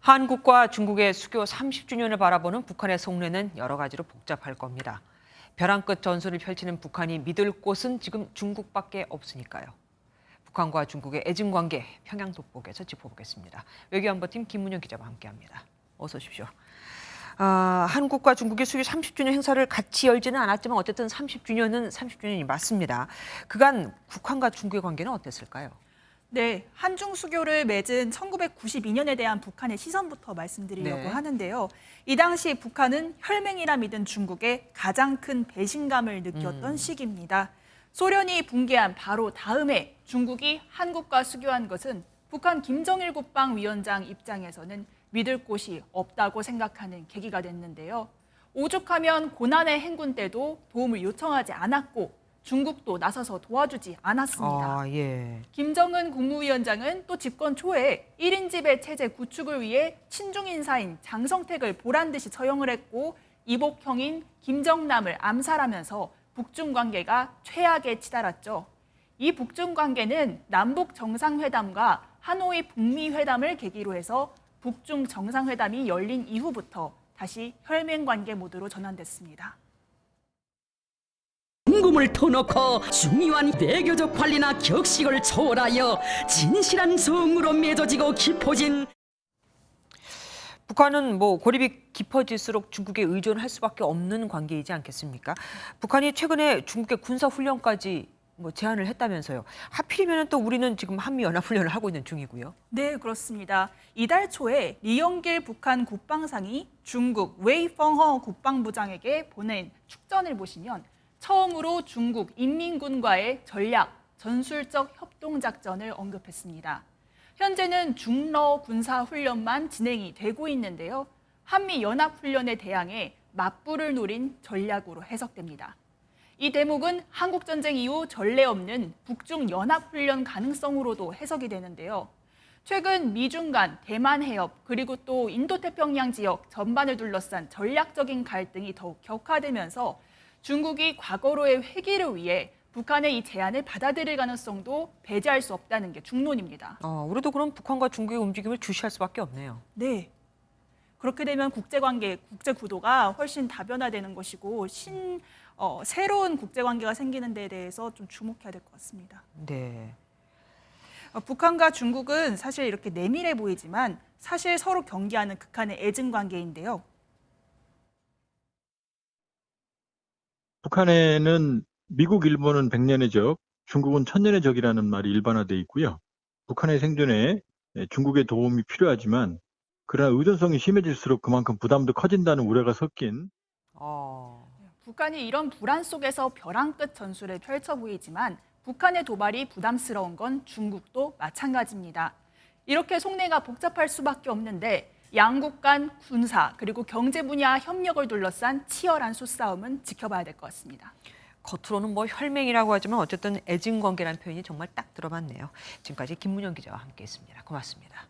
한국과 중국의 수교 30주년을 바라보는 북한의 속내는 여러 가지로 복잡할 겁니다. 벼랑 끝 전술을 펼치는 북한이 믿을 곳은 지금 중국밖에 없으니까요. 북한과 중국의 애증 관계 평양 돋보기에서 짚어보겠습니다. 외교안보팀 김문영 기자와 함께합니다. 어서 오십시오. 한국과 중국의 수교 30주년 행사를 같이 열지는 않았지만 어쨌든 30주년은 30주년이 맞습니다. 그간 북한과 중국의 관계는 어땠을까요? 네, 한중 수교를 맺은 1992년에 대한 북한의 시선부터 말씀드리려고 네. 하는데요. 이 당시 북한은 혈맹이라 믿은 중국에 가장 큰 배신감을 느꼈던 시기입니다. 소련이 붕괴한 바로 다음해 중국이 한국과 수교한 것은 북한 김정일 국방위원장 입장에서는 믿을 곳이 없다고 생각하는 계기가 됐는데요. 오죽하면 고난의 행군 때도 도움을 요청하지 않았고 중국도 나서서 도와주지 않았습니다. 예. 김정은 국무위원장은 또 집권 초에 1인 지배 체제 구축을 위해 친중 인사인 장성택을 보란듯이 처형을 했고 이복형인 김정남을 암살하면서 북중 관계가 최악에 치달았죠. 이 북중 관계는 남북 정상회담과 하노이 북미 회담을 계기로 해서 북중 정상회담이 열린 이후부터 다시 혈맹 관계 모드로 전환됐습니다. 궁금을 터놓고 중요한 외교적 관리나 격식을 초월하여 진실한 성으로 맺어지고 깊어진 북한은 고립이 깊어질수록 중국에 의존할 수밖에 없는 관계이지 않겠습니까? 북한이 최근에 중국의 군사 훈련까지 제안을 했다면서요. 하필이면 또 우리는 지금 한미 연합 훈련을 하고 있는 중이고요. 네, 그렇습니다. 이달 초에 리영길 북한 국방상이 중국 웨이펑허 국방부장에게 보낸 축전을 보시면 처음으로 중국 인민군과의 전략, 전술적 협동작전을 언급했습니다. 현재는 중러 군사훈련만 진행이 되고 있는데요. 한미연합훈련에 대항해 맞불을 노린 전략으로 해석됩니다. 이 대목은 한국전쟁 이후 전례 없는 북중 연합훈련 가능성으로도 해석이 되는데요. 최근 미중 간 대만 해협 그리고 또 인도태평양 지역 전반을 둘러싼 전략적인 갈등이 더욱 격화되면서 중국이 과거로의 회귀를 위해 북한의 이 제안을 받아들일 가능성도 배제할 수 없다는 게 중론입니다. 우리도 그럼 북한과 중국의 움직임을 주시할 수밖에 없네요. 네. 그렇게 되면 국제관계, 국제구도가 훨씬 다변화되는 것이고 새로운 국제관계가 생기는 데에 대해서 좀 주목해야 될 것 같습니다. 네. 북한과 중국은 사실 이렇게 내밀해 보이지만 사실 서로 경계하는 극한의 애증 관계인데요. 북한에는 미국, 일본은 100년의 적, 중국은 1000년의 적이라는 말이 일반화돼 있고요. 북한의 생존에 중국의 도움이 필요하지만 그러나 의존성이 심해질수록 그만큼 부담도 커진다는 우려가 섞인 북한이 이런 불안 속에서 벼랑 끝 전술을 펼쳐 보이지만 북한의 도발이 부담스러운 건 중국도 마찬가지입니다. 이렇게 속내가 복잡할 수밖에 없는데 양국 간 군사 그리고 경제 분야 협력을 둘러싼 치열한 수싸움은 지켜봐야 될 것 같습니다. 겉으로는 혈맹이라고 하지만 어쨌든 애증 관계라는 표현이 정말 딱 들어맞네요. 지금까지 김문영 기자와 함께했습니다. 고맙습니다.